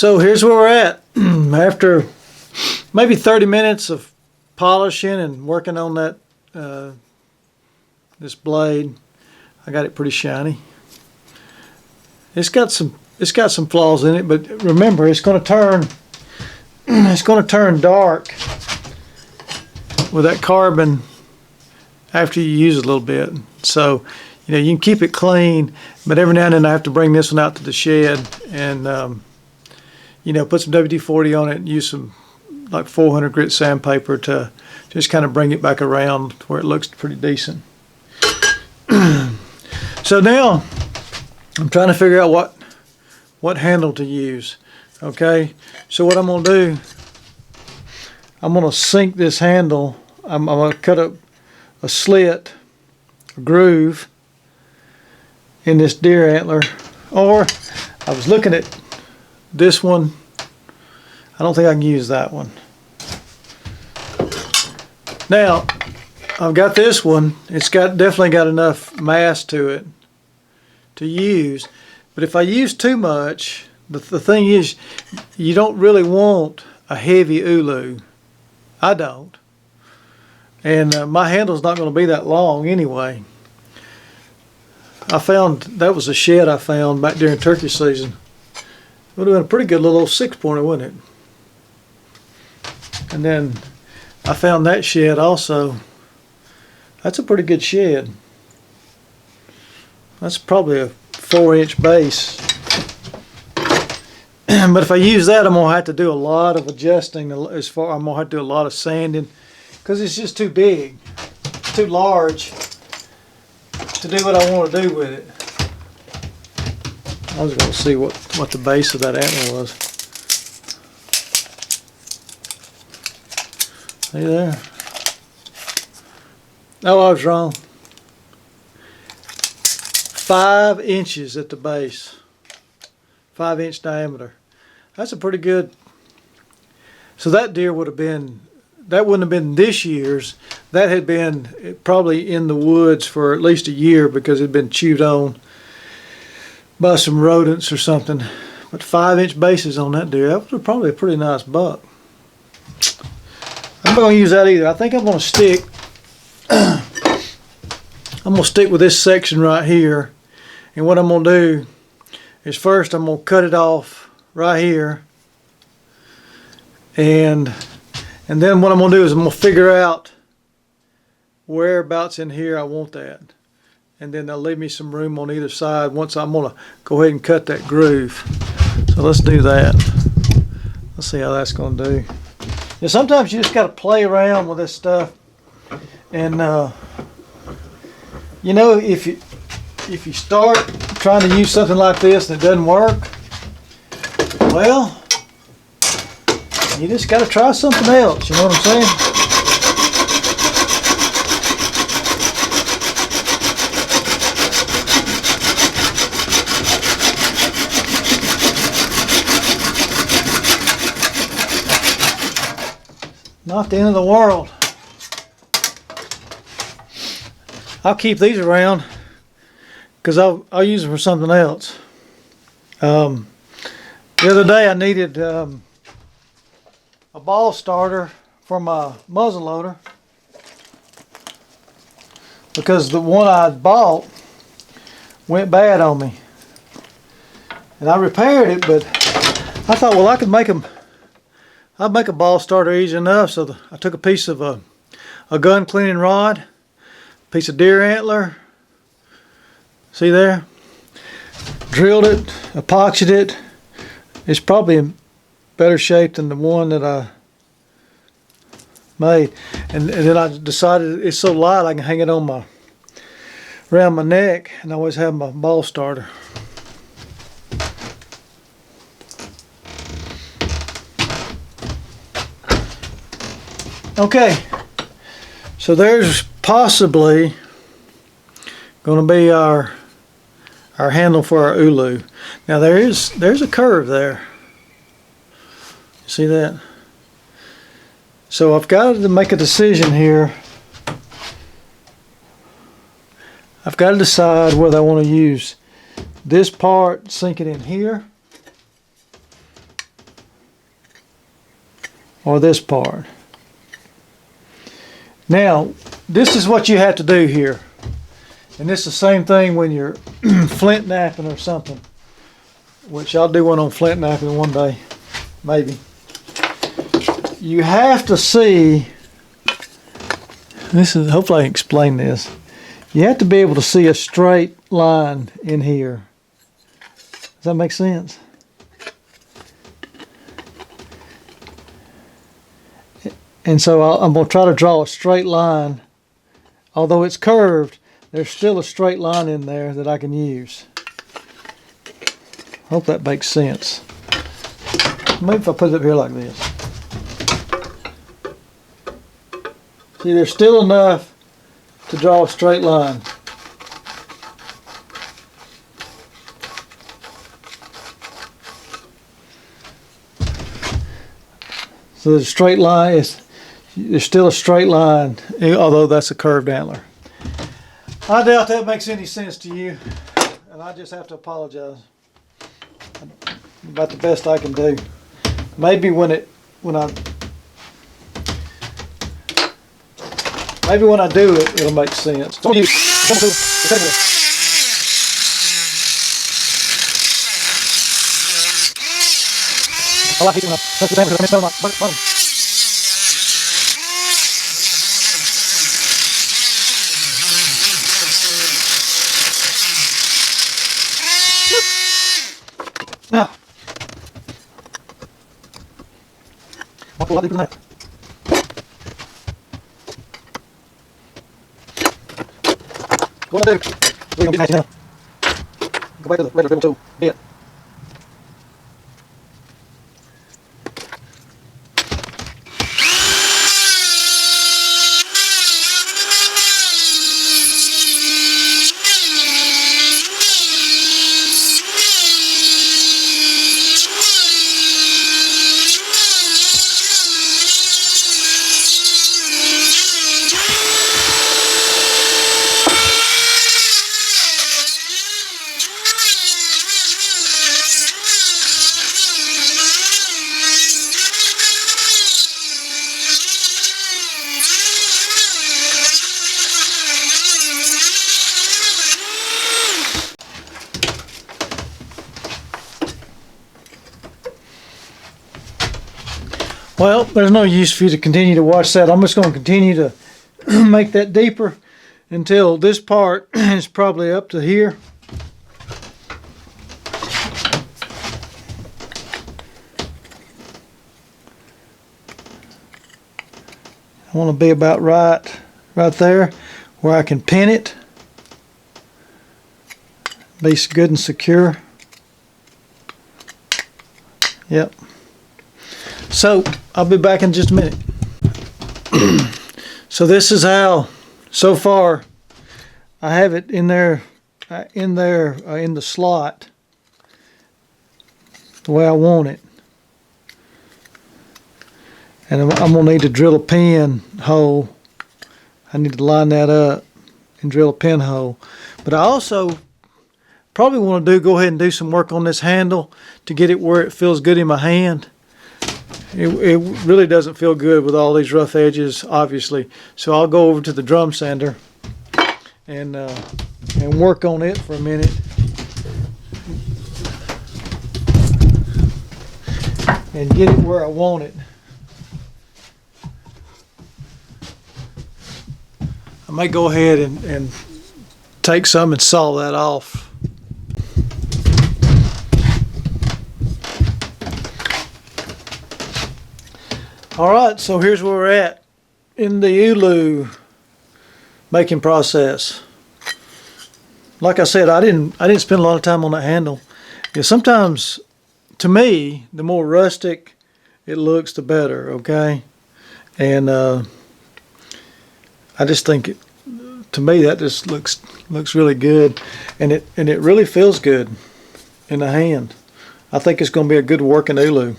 So here's where we're at. After maybe 30 minutes of polishing and working on that this blade, I got it pretty shiny. It's got some flaws in it, but remember, it's going to turn dark with that carbon after you use it a little bit. So, you know, you can keep it clean, but every now and then I have to bring this one out to the shed and you know, put some WD-40 on it and use some like 400 grit sandpaper to just kind of bring it back around where it looks pretty decent. So now I'm trying to figure out what handle to use. Okay, so what I'm going to do, I'm going to sink this handle. I'm going to cut a slit, a groove in this deer antler. Or I was looking at this one. I don't think I can use that one. Now, I've got this one. It's definitely got enough mass to it to use. But if I use too much, the thing is, you don't really want a heavy ULU. I don't. And my handle's not going to be that long anyway. I found, that was a shed I found back during turkey season. It would have been a pretty good little 6-pointer, wouldn't it? And then I found that shed also. That's a pretty good shed. That's probably a 4-inch base. But if I use that, I'm gonna have to do a lot of adjusting. I'm gonna have to do a lot of sanding because it's just too big, too large to do what I want to do with it. I was gonna see what the base of that antler was. See there? Oh, I was wrong. 5 inches at the base. 5-inch diameter. That's a pretty good. So that deer would have been, that wouldn't have been this year's. That had been probably in the woods for at least a year because it had been chewed on by some rodents or something. But 5-inch bases on that deer, that was probably a pretty nice buck. I'm not going to use that either. I think I'm going to stick. I'm going to stick with this section right here. And what I'm going to do is first I'm going to cut it off right here. And then what I'm going to do is I'm going to figure out whereabouts in here I want that. And then they'll leave me some room on either side once I'm going to go ahead and cut that groove. So let's do that. Let's see how that's going to do. Yeah, sometimes you just got to play around with this stuff. And you know, if you start trying to use something like this and it doesn't work, well, you just got to try something else. You know what I'm saying? Not the end of the world. I'll keep these around because I'll use them for something else. The other day I needed a ball starter for my muzzle loader because the one I bought went bad on me. And I repaired it, but I thought, well, I could make them. I'd make a ball starter easy enough. So I took a piece of a gun cleaning rod, piece of deer antler, see there, drilled it, epoxied it. It's probably in better shape than the one that I made. And then I decided it's so light I can hang it on around my neck, and I always have my ball starter. Okay, so there's possibly going to be our handle for our ULU. Now there's a curve there. You see that? So I've got to make a decision here. I've got to decide whether I want to use this part, sink it in here, or this part. Now, this is what you have to do here. And it's the same thing when you're flint knapping or something, which I'll do one on flint knapping one day, maybe. You have to see, hopefully I can explain this. You have to be able to see a straight line in here. Does that make sense? And so I'm going to try to draw a straight line. Although it's curved, there's still a straight line in there that I can use. Hope that makes sense. Maybe if I put it up here like this. See, there's still enough to draw a straight line. So the straight line there's still a straight line, although that's a curved antler. I doubt that makes any sense to you, and I just have to apologize. About the best I can do. Maybe when I do it, it'll make sense. I like it when I touch the damage because I miss my button. Now, walk a lot deeper than that. What I do, we're going to get nasty now. Go back to the regular dribble tool bit. Well, there's no use for you to continue to watch that. I'm just going to continue to make that deeper until this part is probably up to here. I want to be about right there where I can pin it. Be good and secure. Yep. So I'll be back in just a minute. So this is how, so far, I have it in there, in the slot, the way I want it. And I'm gonna need to drill a pin hole. I need to line that up and drill a pin hole. But I also probably want to go ahead and do some work on this handle to get it where it feels good in my hand. It really doesn't feel good with all these rough edges, obviously. So I'll go over to the drum sander and work on it for a minute. And get it where I want it. I may go ahead and take some and saw that off. Alright, so here's where we're at in the ULU making process. Like I said, I didn't spend a lot of time on that handle. Yeah, sometimes, to me, the more rustic it looks, the better, okay? And I just think, to me, that just looks really good. And it really feels good in the hand. I think it's going to be a good working ULU.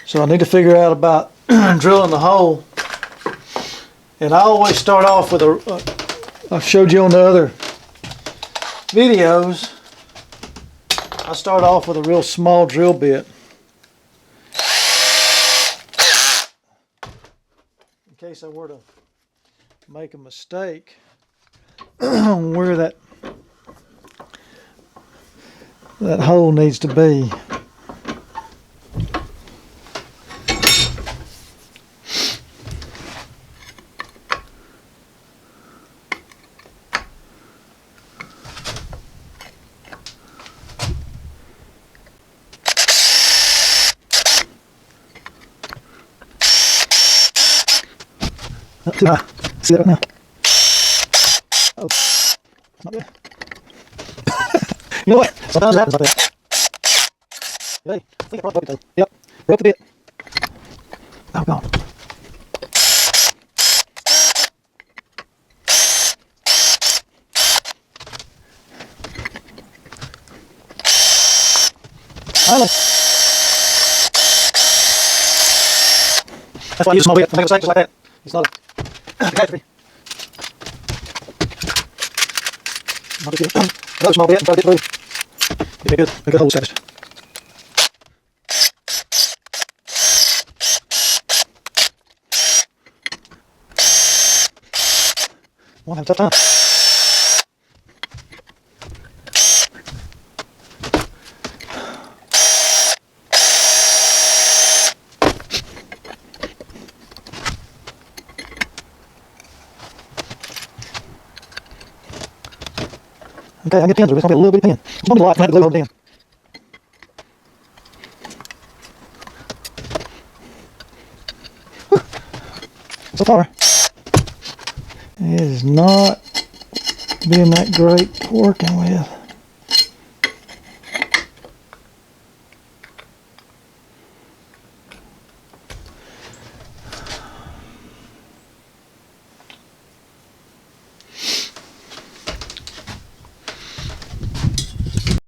So I need to figure out about drilling the hole. And I always start off with I've showed you on the other videos, I start off with a real small drill bit in case I were to make a mistake on where that hole needs to be. Not too high. See that right now? Oh, that's not good. You know what? Sometimes it happens like that. You ready? I think I broke the bucket. Yep, broke the bit. Oh, gone. Finally. That's why I use a small bit. I make a mistake just like that. It's not a catastrophe. Another small bit and try to get through. Get a good hole established. Won't have a tough time. Okay, I get pins through. It's gonna be a little bitty pin. It's gonna be a lot. I'm gonna have to glue hold it in. So far, it is not being that great working with.